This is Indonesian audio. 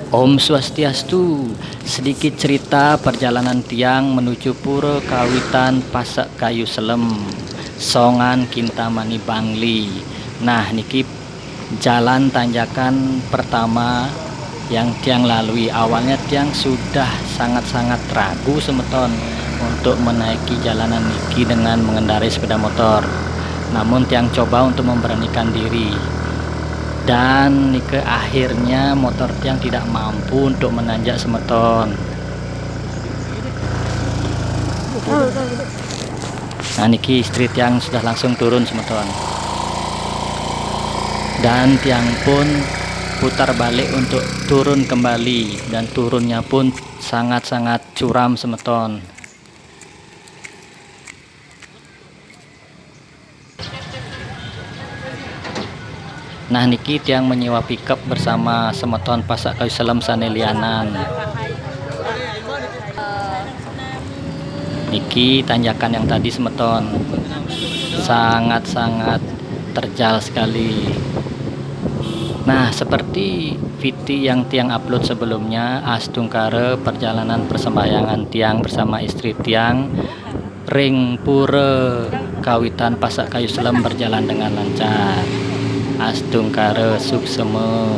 Om Swastiastu, sedikit cerita perjalanan tiang menuju Pura Kawitan Pasak Kayu Selem, Songan Kintamani Bangli. Nah, niki jalan tanjakan pertama yang tiang lalui. Awalnya tiang sudah sangat-sangat ragu semeton untuk menaiki jalanan niki dengan mengendarai sepeda motor. Namun tiang coba untuk memberanikan diri. Dan ke akhirnya motor tiang tidak mampu untuk menanjak semeton. Nah niki istri tiang sudah langsung turun semeton. Dan tiang pun putar balik untuk turun kembali, dan turunnya pun sangat-sangat curam semeton. Nah niki tiang menyewa pickup bersama semeton Pasak Kayu Selem Sanelianan. Niki tanjakan yang tadi semeton sangat-sangat terjal sekali. Nah seperti VT yang tiang upload sebelumnya, Astungkare perjalanan persembahyangan tiang bersama istri tiang ring Pura Kawitan Pasak Kayu Selem berjalan dengan lancar. Astungkare sukseme.